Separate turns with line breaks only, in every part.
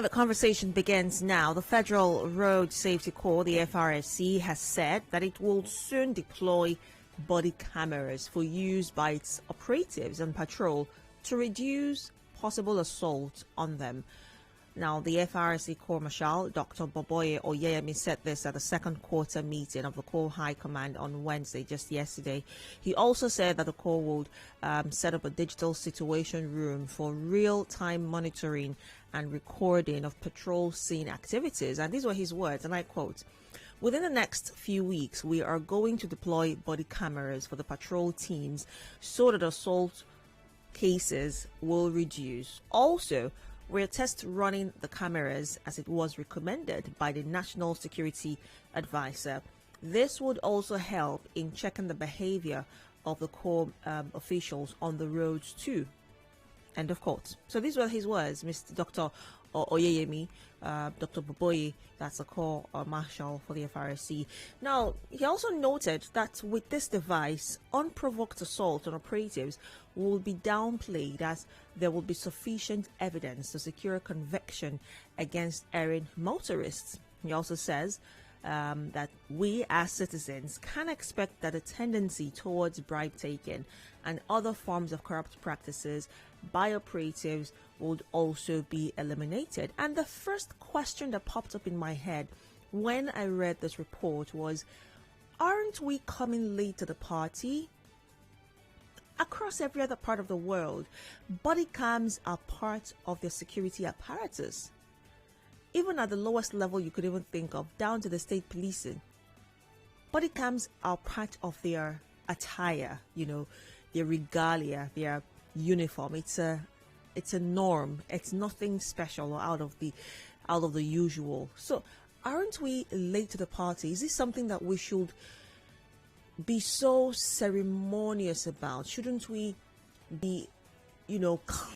the conversation begins now. The Federal Road Safety Corps, the Frsc, has said that it will soon deploy body cameras for use by its operatives on patrol to reduce possible assault on them. Now, the FRSC Corps Marshal, Dr. Boboye Oyeyemi, said this at the second quarter meeting of the Corps High Command on Wednesday, just yesterday. He also said that the Corps would set up a digital situation room for real-time monitoring and recording of patrol scene activities. And these were his words, and I quote, "Within the next few weeks, we are going to deploy body cameras for the patrol teams so that assault cases will reduce. Also, we're test running the cameras as it was recommended by the National Security Advisor. This would also help in checking the behavior of the Corps officials on the roads too." End of quote. So these were his words, Mr. Dr. Oyeyemi, Dr. Boboye, that's the Corps Marshal for the FRSC. Now, he also noted that with this device, unprovoked assault on operatives will be downplayed as there will be sufficient evidence to secure a conviction against erring motorists. He also says that we as citizens can expect that a tendency towards bribe taking and other forms of corrupt practices by operatives would also be eliminated. And the first question that popped up in my head when I read this report was, aren't we coming late to the party? Across every other part of the world, body cams are part of the security apparatus. Even at the lowest level you could even think of, down to the state policing, body cams are part of their attire, their regalia, their uniform. It's a norm. It's nothing special or out of the usual. So aren't we late to the party? Is this something that we should be so ceremonious about? Shouldn't we be,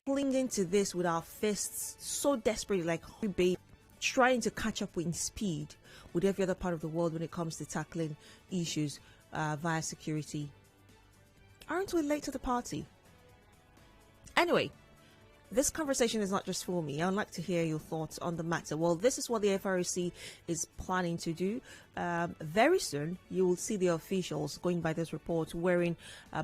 clinging to this with our fists so desperately, like baby, trying to catch up in speed with every other part of the world when it comes to tackling issues via security? Aren't we late to the party? Anyway, this conversation is not just for me. I'd like to hear your thoughts on the matter. Well, this is what the FRC is planning to do. Very soon, you will see the officials, going by this report, wearing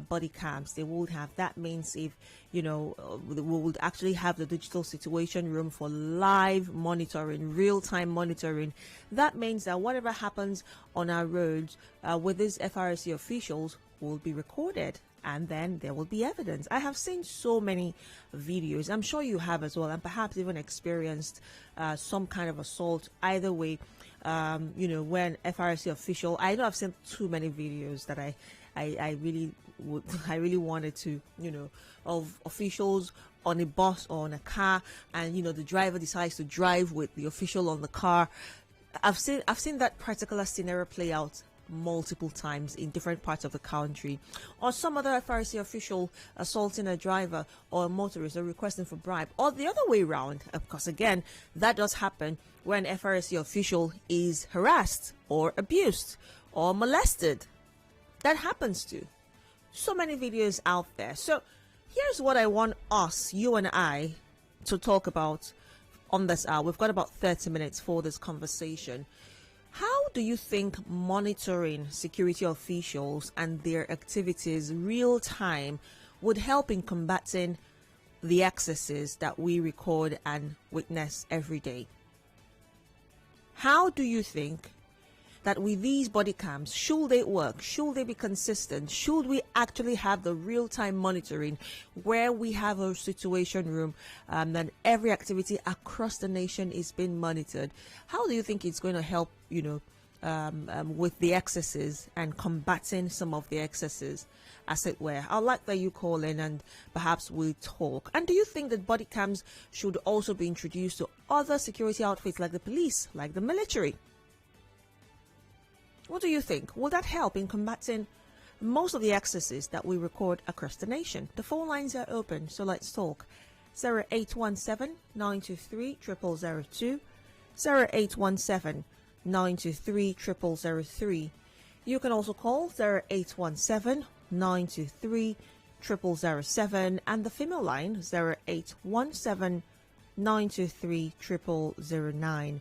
body cams. They would have. That means if, we would actually have the digital situation room for live monitoring, real-time monitoring. That means that whatever happens on our roads with these FRC officials will be recorded. And then there will be evidence. I have seen so many videos. I'm sure you have as well, and perhaps even experienced some kind of assault. Either way, when FRC official, I know I've seen too many videos that I really wanted to, of officials on a bus or on a car, and the driver decides to drive with the official on the car. I've seen that particular scenario play out multiple times in different parts of the country, or some other FRC official assaulting a driver or a motorist or requesting for bribe, or the other way around. Of course, again, that does happen when FRC official is harassed or abused or molested. That happens too. So many videos out there. So here's what I want us, you and I, to talk about on this hour. We've got about 30 minutes for this conversation. How do you think monitoring security officials and their activities real time would help in combating the excesses that we record and witness every day? How do you think that with these body cams, should they work? Should they be consistent? Should we actually have the real-time monitoring where we have a situation room and every activity across the nation is being monitored? How do you think it's going to help, with the excesses and combating some of the excesses, as it were? I'd like that you call in and perhaps we'll talk. And do you think that body cams should also be introduced to other security outfits like the police, like the military? What do you think? Will that help in combating most of the excesses that we record across the nation? The phone lines are open, so let's talk. 0817-923-0002, 0817-923-0003. You can also call 0817-923-0007, and the female line 0817 923 0009.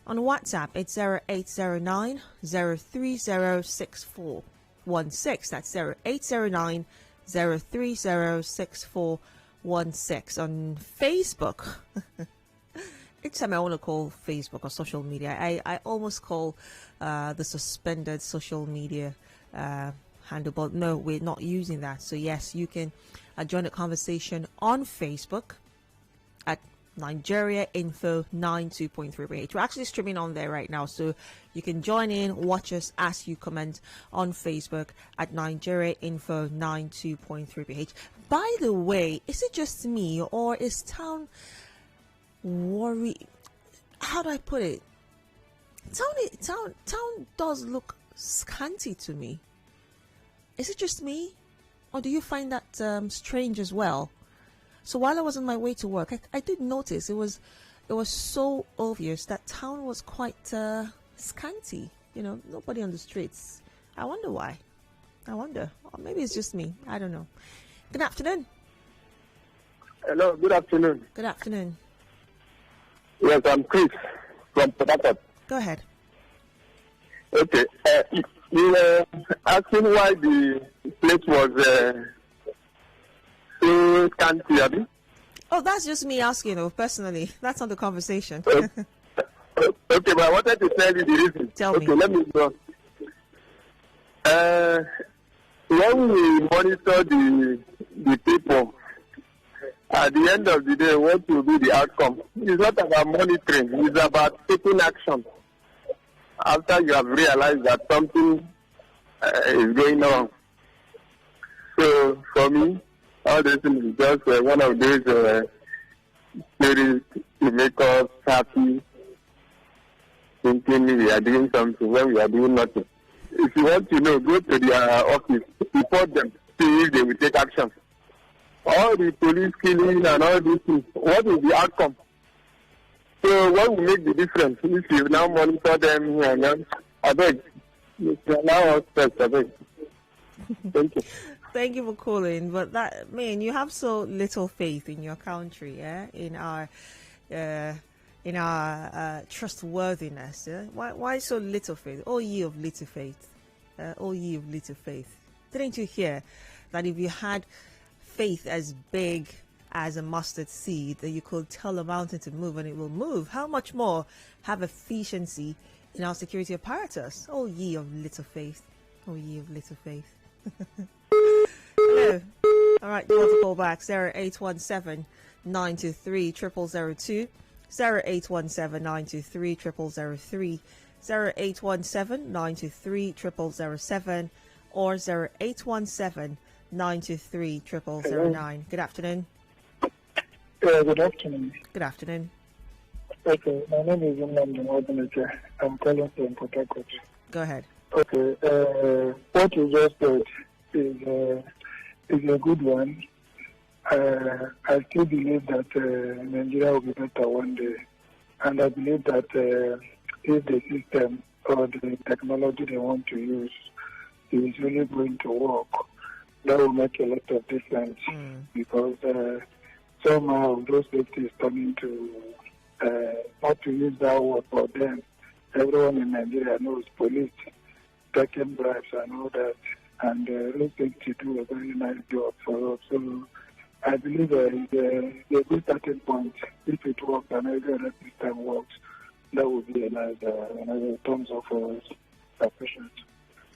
On WhatsApp, it's 0809 030 6416. That's 0809 030 6416. On Facebook, each time I want to call Facebook or social media, I almost call the suspended social media handle, but no, we're not using that. So yes, you can join the conversation on Facebook at Nigeria Info 92.3 PH. We're actually streaming on there right now, so you can join in, watch us as you comment on Facebook at Nigeria Info 92.3 PH. By the way, is it just me, or is town worry? How do I put it? Town does look scanty to me. Is it just me, or do you find that strange as well? So while I was on my way to work, I did notice it was so obvious that town was quite scanty. You know, nobody on the streets. I wonder why. Or maybe it's just me. I don't know. Good afternoon.
Hello, good afternoon.
Good afternoon.
Yes, I'm Chris from Port Harcourt.
Go ahead.
Okay. You were asking why the place was so scanty, Abby?
Oh, that's just me asking, personally. That's not the conversation.
Okay, but I wanted to tell you the reason.
Tell me.
Okay, let me go. When we monitor the people, at the end of the day, what will be the outcome? It's not about monitoring. It's about taking action after you have realized that something is going on. So, for me, all this is just one of those stories to make us happy, thinking we are doing something when we are doing nothing. If you want to know, go to their office, report them, see if they will take action. All the police killing and all these things, what is the outcome? So what will make the difference? If you now monitor them here and then, I beg, allow us first, I beg. Thank you.
Thank you for calling, but you have so little faith in your country, in our trustworthiness. Yeah? Why so little faith? Oh, ye of little faith. Oh, ye of little faith. Didn't you hear that if you had faith as big as a mustard seed, that you could tell a mountain to move and it will move? How much more have efficiency in our security apparatus? Oh, ye of little faith. Oh, ye of little faith. Hello. All right, you want to call back 0817 923 0002, 0817 923 0003, 0817 923 0007, or 0817 923 0009. Good afternoon.
Good afternoon.
Good afternoon.
Okay, my name is Imran. I'm calling from Port Harcourt.
Go ahead.
Okay, what you just said is a good one. I still believe that Nigeria will be better one day, and I believe that if the system or the technology they want to use is really going to work, that will make a lot of difference because somehow those safety is turning to not to use that word, but then everyone in Nigeria knows police taking bribes and all that, and those things to do a very nice job for us. So I believe the good starting point, if it works and every other system works, that would be a nice thumbs up for us. Appreciate.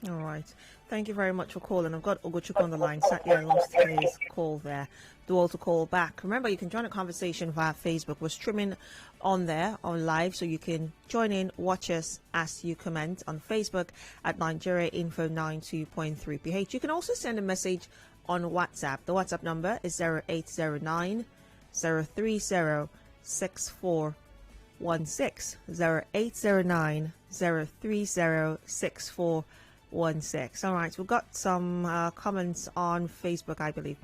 All right. Thank you very much for calling. I've got Ogochukwu on the line. Sat here and lost his call there. Do all to call back. Remember, you can join a conversation via Facebook. We're streaming on there, on live, so you can join in, watch us as you comment on Facebook at Nigeria Info 92.3 PH. You can also send a message on WhatsApp. The WhatsApp number is 0809 030 6416. 0809 030 6416. All right, we've got some comments on Facebook, I believe.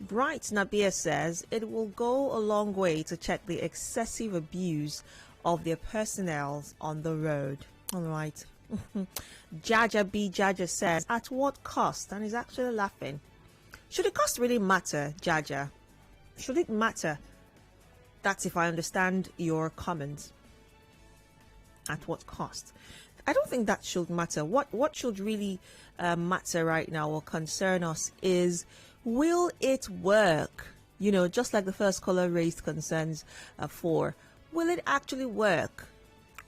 Bright Nabia says it will go a long way to check the excessive abuse of their personnel on the road. All right. Jaja B. Jaja says, at what cost? And he's actually laughing. Should the cost really matter, Jaja? Should it matter? That's if I understand your comment. At what cost? I don't think that should matter. What should really matter right now or concern us is, will it work? You know, just like the first caller raised concerns for, will it actually work?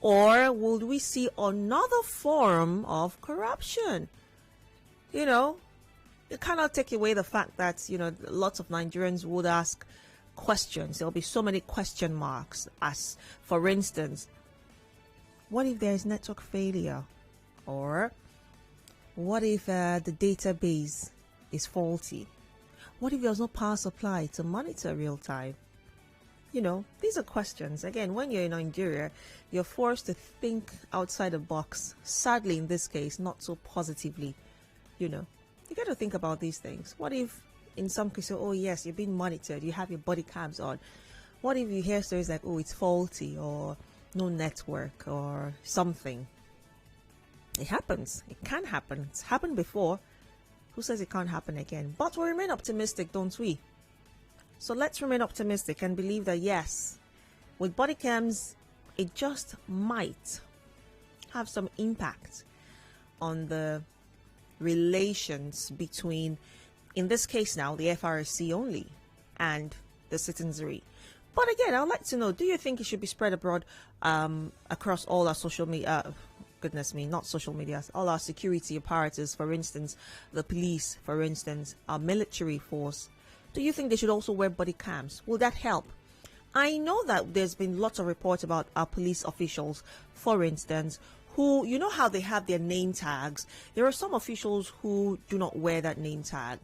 Or will we see another form of corruption? You know, you cannot take away the fact that, you know, lots of Nigerians would ask questions. There'll be so many question marks. As, for instance, what if there is network failure? Or what if the database is faulty? What if there's no power supply to monitor real time? You know, these are questions. Again, when you're in Nigeria, you're forced to think outside the box. Sadly, in this case, not so positively. You know, you got to think about these things. What if, in some cases, oh yes, you're being monitored, you have your body cams on. What if you hear stories like, oh, it's faulty, or no network, or something? It happens. It can happen. It's happened before. Who says it can't happen again? But we remain optimistic, don't we? So let's remain optimistic and believe that, yes, with body cams, it just might have some impact on the relations between, in this case now, the FRSC only and the citizenry. But again, I'd like to know, do you think it should be spread abroad across all our social media? Goodness me, not social media, all our security apparatus, for instance, the police, for instance, our military force. Do you think they should also wear body cams? Will that help? I know that there's been lots of reports about our police officials, for instance, who, you know how they have their name tags. There are some officials who do not wear that name tag.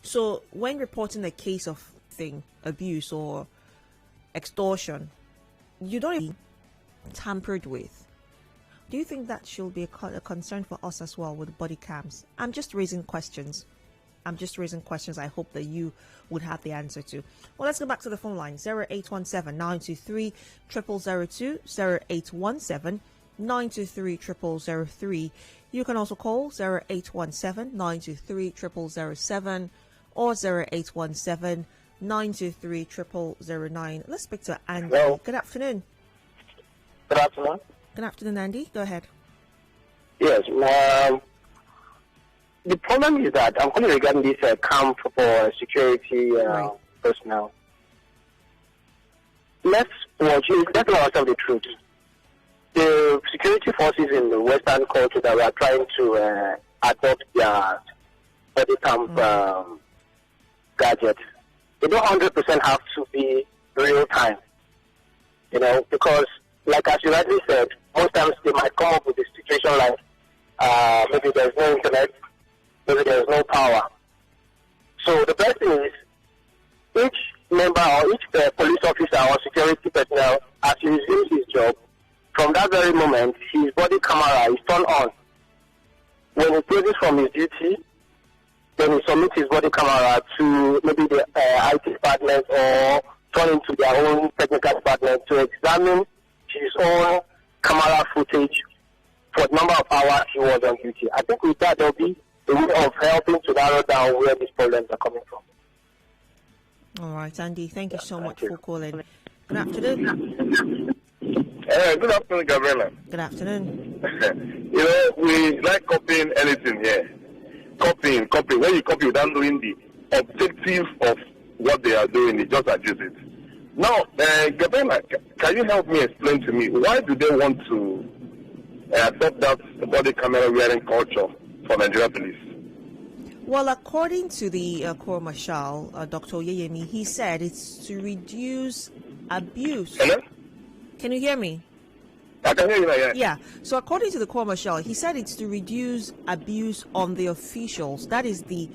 So when reporting a case of abuse or extortion, you don't even tampered with. Do you think that should be a concern for us as well with body cams? I'm just raising questions. I hope that you would have the answer to. Well, let's go back to the phone line. 0817-923-0002, 0817-923-0003. You can also call 0817-923-0007 or 0817-923-0009. Let's speak to Andy.
Hello.
Good afternoon.
Good afternoon.
Good afternoon, Andy. Go ahead.
Yes. The problem is that I'm calling regarding this camp for security personnel. Let's tell ourselves the truth. The security forces in the Western culture that are trying to adopt their body camp gadgets, they don't 100% have to be real time. You know, because like as you rightly said, most times they might come up with a situation like maybe there's no internet, maybe there's no power. So the best thing is each member or each police officer or security personnel, as he resumes his job, from that very moment, his body camera is turned on. When he takes it from his duty, then he submits his body camera to maybe the IT department or turn into their own technical department to examine his own camera footage for the number of hours he was on duty. I think with that, there will be a way of helping to narrow down where these problems are coming from.
All right, Andy, thank you so much for calling. Good afternoon.
Good afternoon, Gabriella.
Good afternoon.
You know, we like copying anything here. Copying. When you copy without knowing the objective of what they are doing, they just abuse it. Now, Gabriella, can you help me explain to me, why do they want to adopt that body camera wearing culture for Nigeria police?
Well, according to the Corps Marshal, Dr. Oyeyemi, he said it's to reduce abuse.
Hello?
Can you hear me?
I can hear you now, yeah.
Yeah. So according to the Corps Marshal, he said it's to reduce abuse on the officials. That is the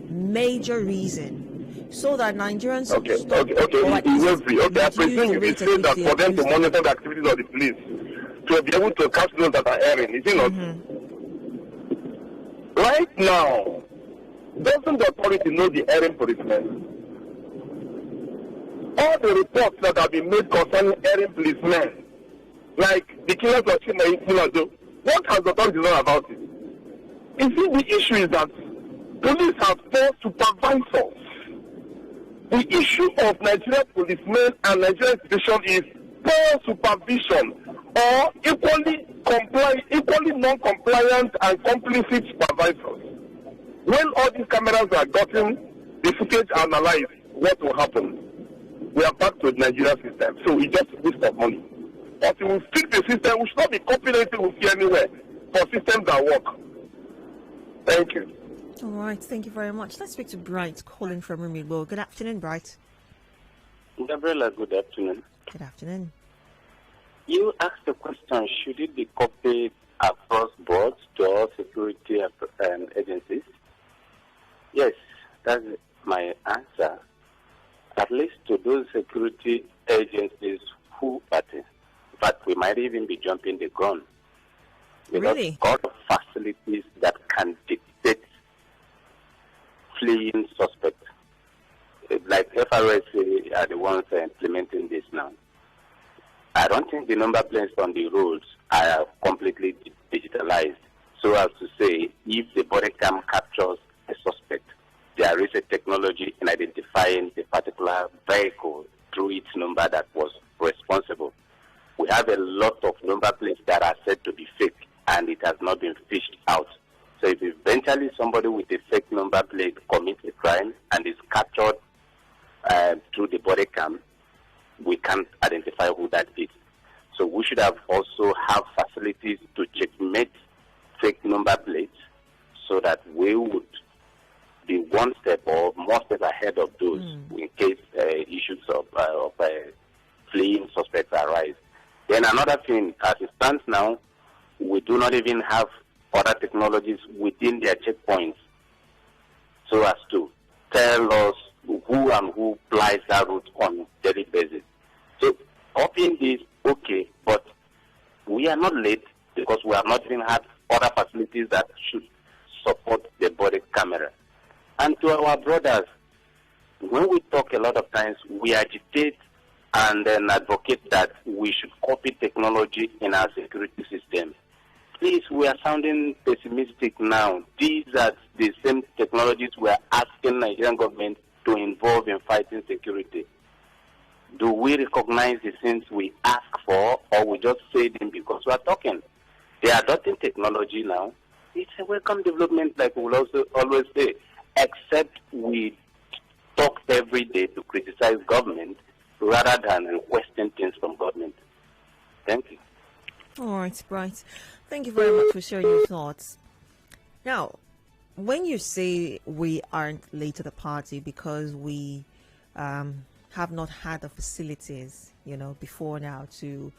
major reason. So that Nigerians
Okay.
I
presume you say that for them to monitor the activities of the police, to be able to catch those that are erring, is it not? Right now, doesn't the authority know the erring policemen? All the reports that have been made concerning erring policemen, like the killers of Chima, what has the authority done about it? You see, the issue is that police have 4 supervisors.
The issue of Nigerian policemen and Nigerian institution is poor supervision or equally non-compliant and complicit supervisors. When all these cameras are gotten, the footage analyzed, what will happen? We are back to the Nigerian system. So it's just a waste of money. But we will fix the system. We should not be copying anything we see anywhere for systems that work. Thank you.
All right, thank you very much. Let's speak to Bright, calling from Rumigbo. Good afternoon, Bright.
Gabriella, good afternoon.
Good afternoon.
You asked the question, should it be copied across boards to all security agencies? Yes, that's my answer. At least to those security agencies who, but we might even be jumping the gun. Because
Really?
God of facilities that can dictate fleeing suspects. Like FRSC are the ones implementing this now. I don't think the number plates on the roads are completely digitalized. So as to say, if the body cam captures a suspect, there is a technology in identifying the particular vehicle through its number that was responsible. We have a lot of number plates that are said to be fake, and it has not been fished out. So if eventually somebody with a fake number plate commits a crime and is captured through the body cam, we can't identify who that is. So we should have also have facilities to checkmate fake number plates so that we would be one step or more steps ahead of those in case issues of fleeing suspects arise. Then another thing, as it stands now, we do not even have other technologies within their checkpoints so as to tell us who and who plies that route on a daily basis. So copying this, okay, but we are not late because we have not even had other facilities that should support the body camera. And to our brothers, when we talk a lot of times, we agitate and then advocate that we should copy technology in our security system. Please, we are sounding pessimistic now. These are the same technologies we are asking Nigerian government to involve in fighting security. Do we recognize the things we ask for, or we just say them because we are talking? They are adopting technology now. It's a welcome development, like we will also always say, except we talk every day to criticize government rather than requesting things from government. Thank you.
All right, Bright. Thank you very much for sharing your thoughts. Now, when you say we aren't late to the party because we have not had the facilities, before now to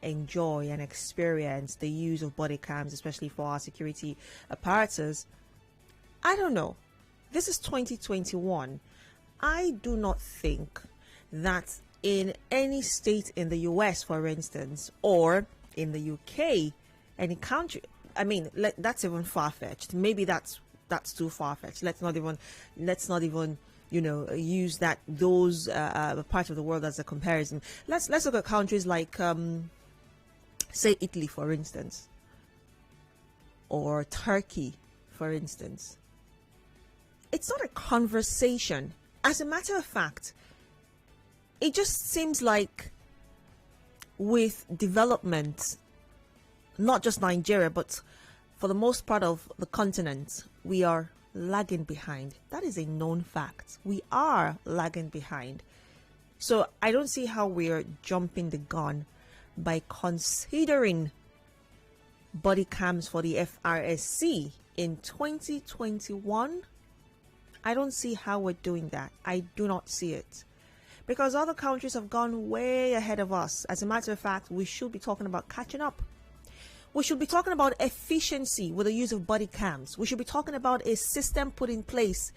enjoy and experience the use of body cams, especially for our security apparatus, I don't know. This is 2021. I do not think that in any state in the US, for instance, or in the UK, any country, I mean, that's even far-fetched. Maybe that's too far-fetched. Let's not even use those parts of the world as a comparison. Let's look at countries like say Italy, for instance, or Turkey, for instance. It's not a conversation. As a matter of fact, it just seems like with development, not just Nigeria, but for the most part of the continent, we are lagging behind. That is a known fact. We are lagging behind. So I don't see how we're jumping the gun by considering body cams for the FRSC in 2021. I don't see how we're doing that. I do not see it. Because other countries have gone way ahead of us. As a matter of fact, we should be talking about catching up. We should be talking about efficiency with the use of body cams. We should be talking about a system put in place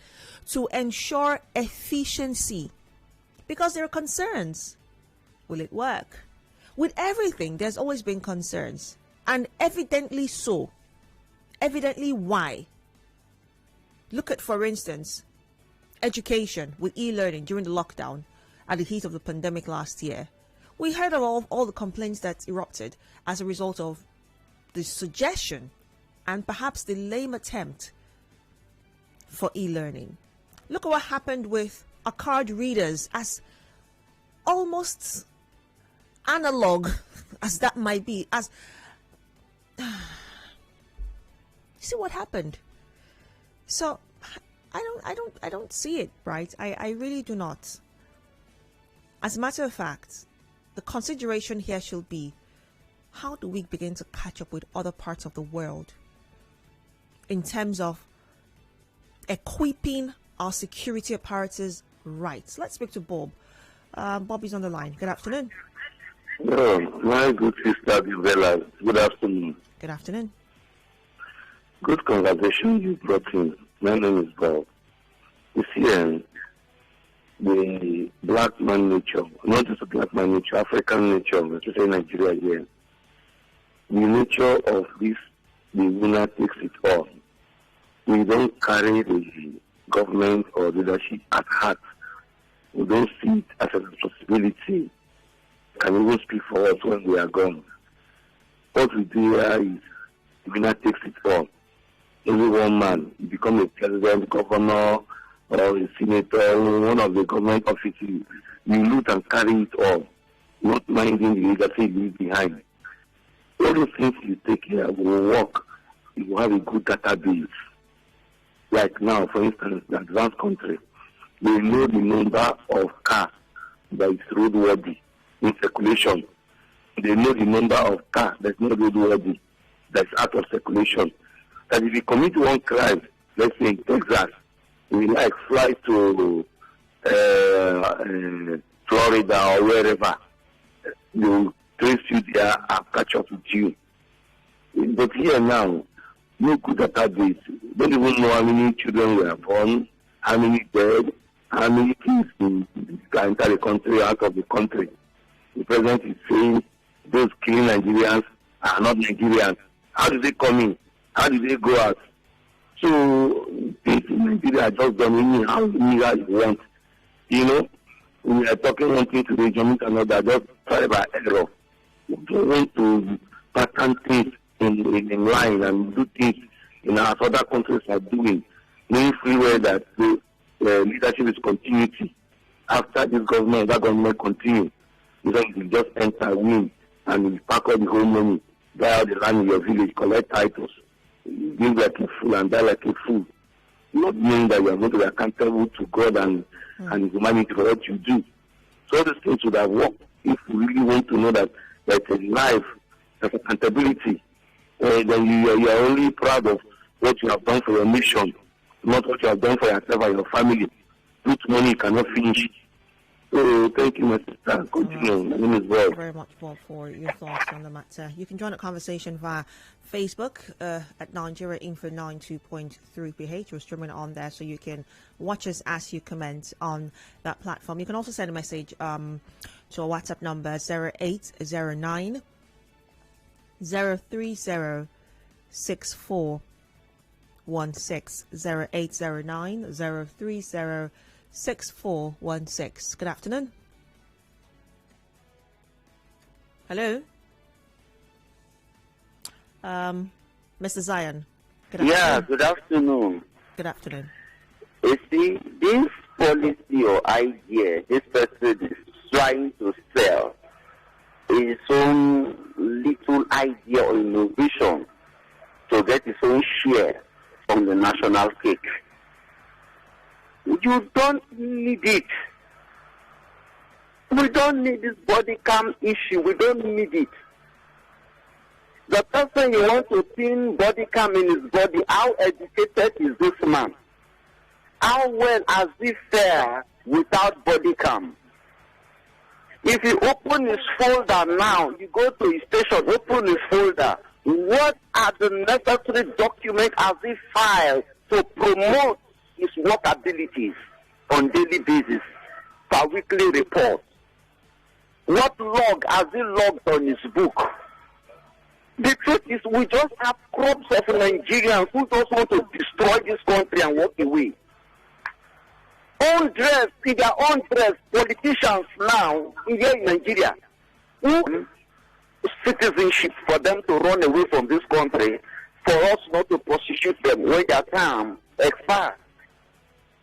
to ensure efficiency. Because there are concerns. Will it work? With everything, there's always been concerns. And evidently so. Evidently why? Look at, for instance, education with e-learning during the lockdown at the heat of the pandemic last year. We heard of all the complaints that erupted as a result of the suggestion and perhaps the lame attempt for e-learning. Look at what happened with our card readers, as almost analog as that might be, as see what happened. So I don't see it, right? I really do not. As a matter of fact, the consideration here should be, how do we begin to catch up with other parts of the world in terms of equipping our security apparatus right? Let's speak to Bob. Bob is on the line. Good afternoon.
No, my good sister Gabriella. Good afternoon.
Good afternoon.
Good conversation you brought in. My name is Bob. You see, the black man nature, not just a black man nature, African nature, let's say Nigeria here. The nature of this, the winner takes it all. We don't carry the government or leadership at heart. We don't see it as a responsibility. Can even speak for us when we are gone. What we do here is the winner takes it all. Only one man, you become a president, governor, or a senator, one of the government offices. You loot and carry it all, not minding the legacy you leave behind. All those things you take here will work. You will have a good database. Like now, for instance, the advanced country, they know the number of cars that is roadworthy in circulation. They know the number of cars that's not roadworthy, that's out of circulation. That if you commit one crime, let's say in Texas, we like fly to Florida or wherever, they will trace you there and catch up with you. But here now, no good database. Don't even know how many children were born, how many dead, how many kids in the entire country, out of the country. The president is saying those killing Nigerians are not Nigerians. How do they come in? How do they go out? So things in Nigeria are just done anyhow you want. You know, we are talking one thing today, jumping another, just try by error. We don't want to pattern things in line and do things in our other countries are doing, knowing free well that the leadership is continuity. After this government, that government continue. You don't just enter, win, and you pack up the whole money, buy out the land in your village, collect titles, live like a fool and die like a fool. Not meaning that you are going to be accountable to God and humanity for what you do. So all these things would have worked if we really want to know that there's a life, there's accountability. Then you are only proud of what you have done for your mission, not what you have done for yourself and your family. With money you cannot finish. So thank you, my sister. Continue. My name is Bob.
Thank you very much, Bob, for your thoughts on the matter. You can join the conversation via Facebook at Nigeria Info 92.3 PH. We're streaming it on there, so you can watch us as you comment on that platform. You can also send a message to our WhatsApp number 0809 030 6416 0809 030 6416. Good afternoon. Hello. Mr. Zion. Good afternoon.
Yeah, good afternoon.
Good afternoon.
You see, this policy or idea this person is trying to sell his own little idea or innovation to get his own share from the national cake. You don't need it. We don't need this body cam issue. We don't need it. The person you want to pin body cam in his body, how educated is this man? How well has he fared without body cam? If you open his folder now, you go to his station, open his folder. What are the necessary documents has he filed to promote his work abilities on daily basis, per weekly report? What log has he logged on his book? The truth is, we just have crops of Nigerians who just want to destroy this country and walk away. Own dress, in their own dress, politicians now here in Nigeria, who citizenship for them to run away from this country, for us not to prosecute them when their term expires.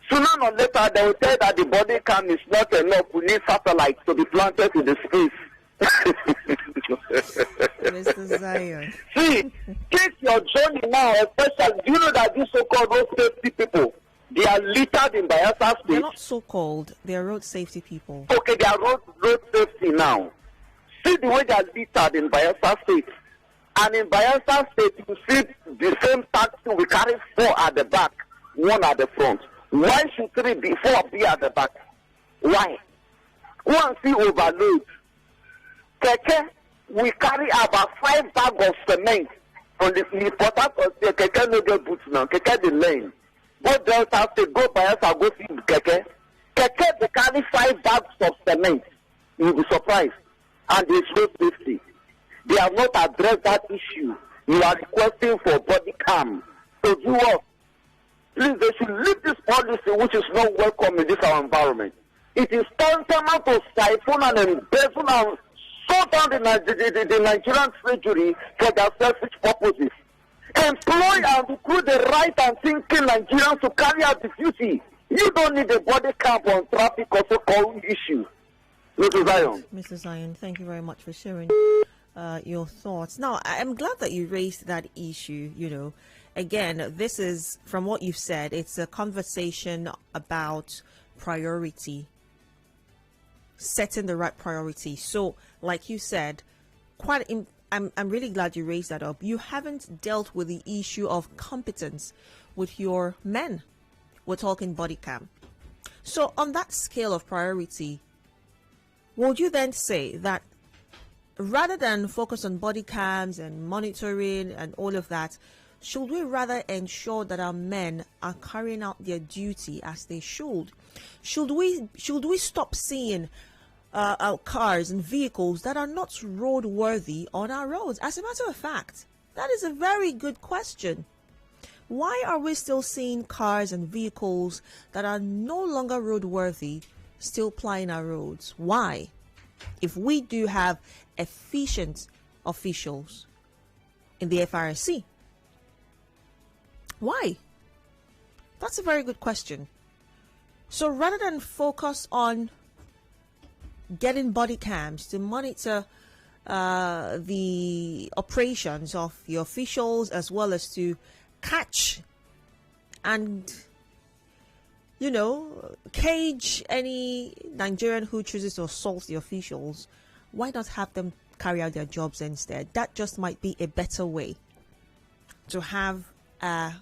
Sooner or later, they will say that the body cam is not enough. We need satellites to be planted in the space.
Mr. Zion.
See, take your journey now, especially, do you know that these so-called road safety people, they are littered in Bayelsa State?
They're not so-called. They're road safety people.
Okay, they are road safety now. See the way they are littered in Bayelsa State. And in Bayelsa State, you see the same taxi we carry 4 at the back, 1 at the front. Why should 4 be at the back? Why? One see overload. Keke, we carry about 5 bags of cement from the important of the Keke no get boots now. Keke the lane. Go Delta State, go Bayelsa, go see Keke. Keke, they carry 5 bags of cement. You'll be surprised. And there's road safety. They have not addressed that issue. You are requesting for body cam. So do what? Please, they should leave this policy which is not welcome in this our environment. It is tantamount to siphon and embezzle and sort out the Nigerian treasury for their selfish purposes. Employ and recruit the right and thinking Nigerians to carry out the duty. You don't need a body cam on traffic or so-called issue. Mr. Zion.
Mr. Zion, thank you very much for sharing your thoughts. Now, I'm glad that you raised that issue. You know, again, this is, from what you've said, it's a conversation about priority, setting the right priority. So, like you said, I'm really glad you raised that up. You haven't dealt with the issue of competence with your men. We're talking body cam. So, on that scale of priority, would you then say that rather than focus on body cams and monitoring and all of that, should we rather ensure that our men are carrying out their duty as they should? Should we stop seeing our cars and vehicles that are not roadworthy on our roads? As a matter of fact, that is a very good question. Why are we still seeing cars and vehicles that are no longer roadworthy still plying our roads? Why? If we do have efficient officials in the FRSC, why? That's a very good question. So rather than focus on getting body cams to monitor the operations of the officials, as well as to catch and, you know, cage any Nigerian who chooses to assault the officials, why not have them carry out their jobs instead? That just might be a better way to have a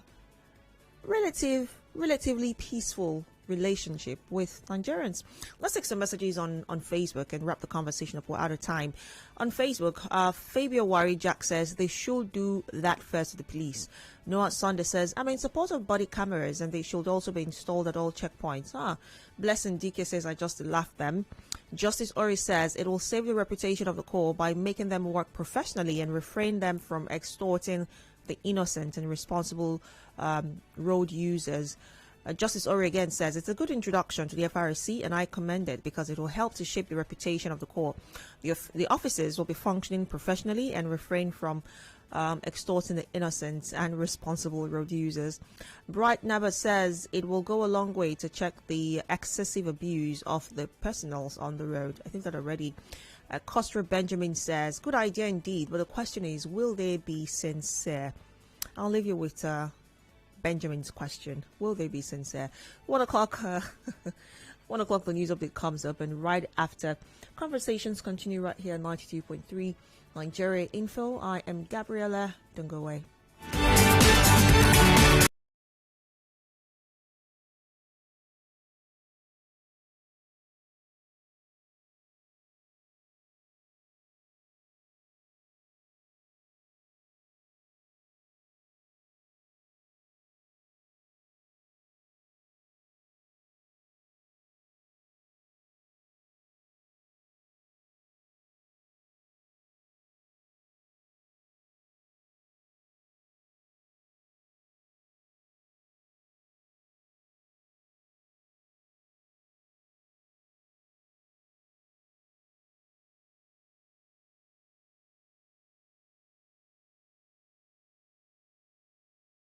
relatively peaceful relationship with Nigerians. Let's take some messages on Facebook and wrap the conversation up. We're out of time. On Facebook, Fabio Wari Jack says they should do that first to the police. Noah Sunday says, I'm in support of body cameras and they should also be installed at all checkpoints. Blessing DK says, I just laughed them. Justice Ori says it will save the reputation of the Corps by making them work professionally and refrain them from extorting the innocent and responsible road users. Justice Ori again says it's a good introduction to the FRSC and I commend it because it will help to shape the reputation of the Corps. The officers will be functioning professionally and refrain from extorting the innocent and responsible road users. Bright Naba says it will go a long way to check the excessive abuse of the personals on the road. I think that already. Kostra Benjamin says, good idea indeed, but the question is, will they be sincere? I'll leave you with Benjamin's question. Will they be sincere? 1 o'clock, 1 o'clock the news update comes up, and right after, conversations continue right here at 92.3 Nigeria Info. I am Gabriella. Don't go away.